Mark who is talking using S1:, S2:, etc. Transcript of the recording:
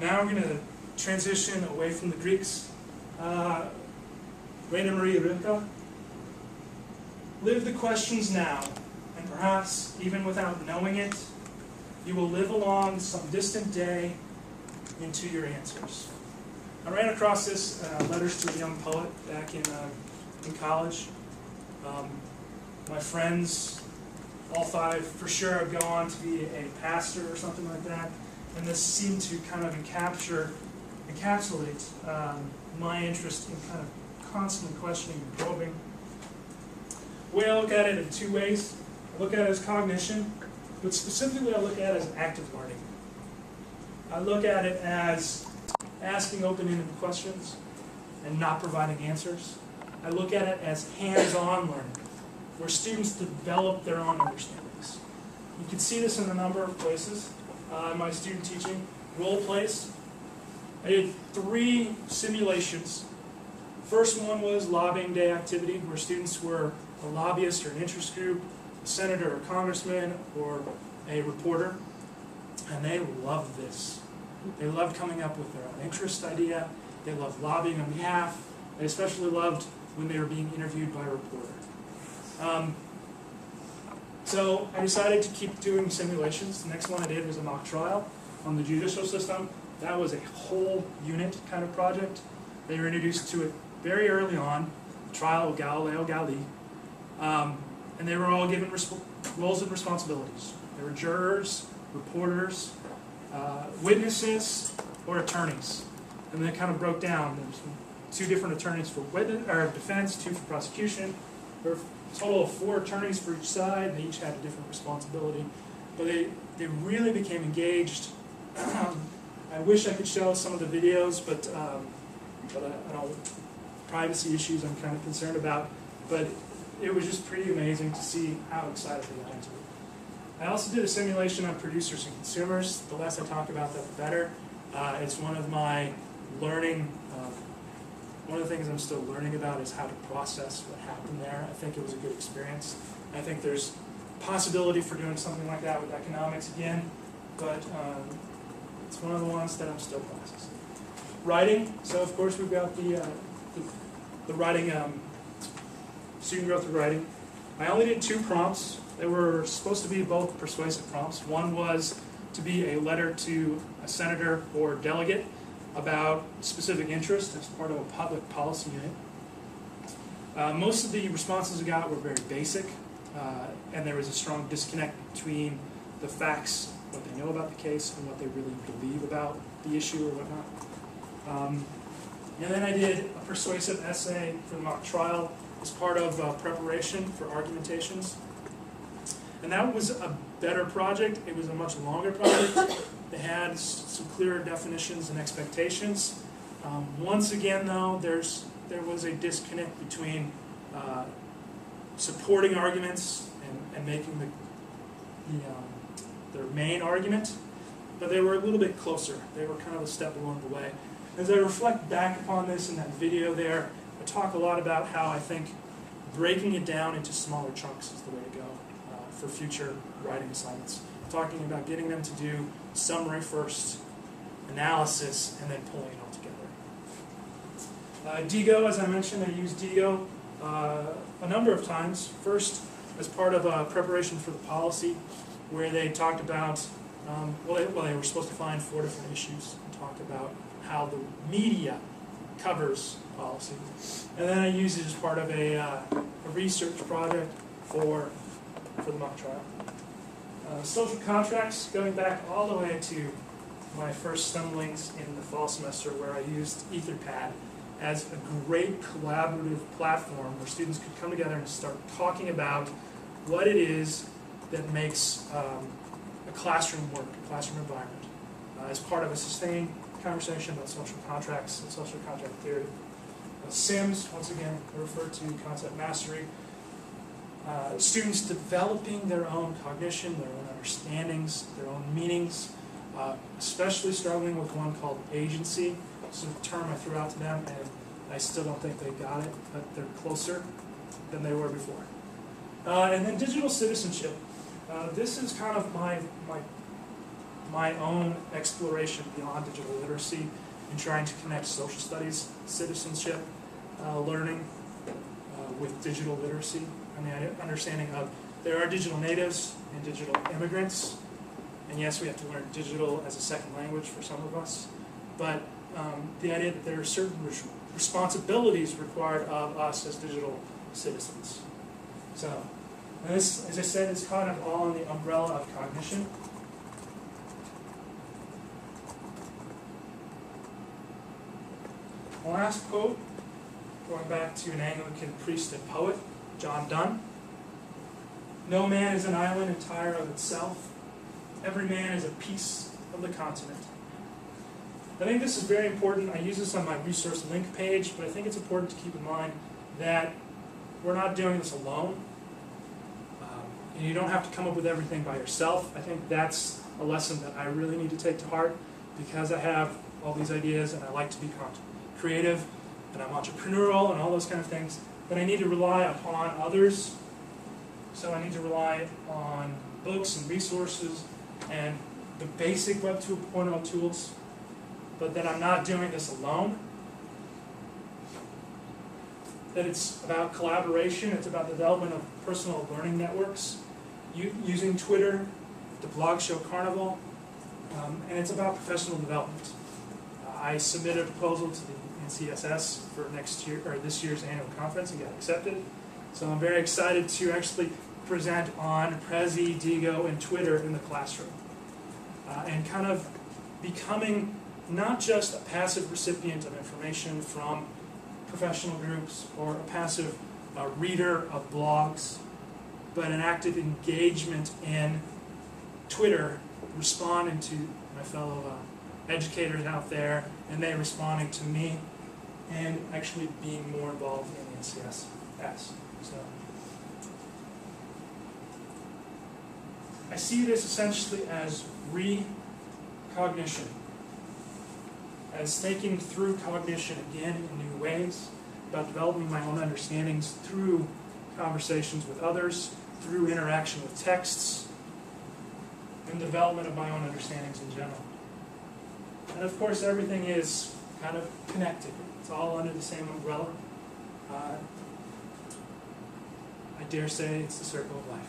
S1: Now we're going to transition away from the Greeks. Rainer Maria Rilke. Live the questions now, and perhaps even without knowing it, you will live along some distant day into your answers. I ran across this Letters to a Young Poet back in college. My friends all thought I for sure would go on to be a pastor or something like that, and this seemed to kind of encapsulate my interest in kind of constantly questioning and probing. The way I look at it in two ways. I look at it as cognition, but specifically I look at it as active learning. I look at it as asking open-ended questions and not providing answers. I look at it as hands-on learning, where students develop their own understandings. You can see this in a number of places. In my student teaching, role plays. I did 3 simulations. First one was lobbying day activity, where students were a lobbyist or an interest group, a senator or congressman, or a reporter, and they loved this. They loved coming up with their own interest idea. They loved lobbying on behalf. They especially loved when they were being interviewed by a reporter. So I decided to keep doing simulations. The next one I did was a mock trial on the judicial system. That was a whole unit kind of project. They were introduced to it very early on, the trial of Galileo Galilei, and they were all given roles and responsibilities. They were jurors, reporters, witnesses, or attorneys. And then it kind of broke down. There was 2 different attorneys for defense, 2 for prosecution. There were a total of 4 attorneys for each side, and they each had a different responsibility. But they really became engaged. I wish I could show some of the videos, but I know privacy issues I'm kind of concerned about. But it was just pretty amazing to see how excited they got into it. I also did a simulation on producers and consumers. The less I talk about that, the better. It's one of my learning. One of the things I'm still learning about is how to process what happened there. I think it was a good experience. I think there's possibility for doing something like that with economics again, but it's one of the ones that I'm still processing. Writing. So of course we've got the writing, student growth of writing. I only did 2 prompts. They were supposed to be both persuasive prompts. One was to be a letter to a senator or delegate about specific interest as part of a public policy unit. Most of the responses we got were very basic, and there was a strong disconnect between the facts, what they know about the case, and what they really believe about the issue or whatnot. And then I did a persuasive essay for the mock trial as part of preparation for argumentations. And that was a better project. It was a much longer project. It had some clearer definitions and expectations. Once again, though, there was a disconnect between supporting arguments and making their main argument, but they were a little bit closer. They were kind of a step along the way. As I reflect back upon this in that video there, I talk a lot about how I think breaking it down into smaller chunks is the way to go for future writing assignments. Talking about getting them to do summary first, analysis, and then pulling it all together. DIGO, as I mentioned, I used DIGO a number of times. First, as part of preparation for the policy, where they talked about, they were supposed to find 4 different issues and talk about how the media covers policy. And then I used it as part of a research project for the mock trial. Social contracts, going back all the way to my first stumblings in the fall semester, where I used Etherpad as a great collaborative platform where students could come together and start talking about what it is that makes a classroom work, a classroom environment, as part of a sustained conversation about social contracts and social contract theory. SIMS, once again, I refer to concept mastery. Students developing their own cognition, their own understandings, their own meanings, especially struggling with one called agency. It's a term I threw out to them, and I still don't think they got it, but they're closer than they were before. And then digital citizenship. This is kind of my my own exploration beyond digital literacy in trying to connect social studies, citizenship, learning with digital literacy, and the understanding of there are digital natives and digital immigrants, and yes, we have to learn digital as a second language for some of us, but the idea that there are certain responsibilities required of us as digital citizens. So, and this, as I said, is kind of all in the umbrella of cognition. The last quote, going back to an Anglican priest and poet, John Donne. No man is an island entire of itself. Every man is a piece of the continent. I think this is very important. I use this on my resource link page, but I think it's important to keep in mind that we're not doing this alone. And you don't have to come up with everything by yourself. I think that's a lesson that I really need to take to heart, because I have all these ideas and I like to be creative and I'm entrepreneurial and all those kind of things. But I need to rely upon others. So I need to rely on books and resources and the basic Web 2.0 tools, but that I'm not doing this alone. That it's about collaboration, it's about the development of personal learning networks, using Twitter, the blog show Carnival, and it's about professional development. I submitted a proposal to the NCSS for next year, or this year's annual conference, and got accepted. So I'm very excited to actually present on Prezi, Digo, and Twitter in the classroom. And kind of becoming not just a passive recipient of information from professional groups or a passive reader of blogs, but an active engagement in Twitter, responding to my fellow educators out there, and they responding to me, and actually being more involved in the NCSS. So I see this essentially as recognition, as thinking through cognition again in new ways, about developing my own understandings through conversations with others, through interaction with texts, and development of my own understandings in general. And of course, everything is kind of connected. It's all under the same umbrella. I dare say it's the circle of life.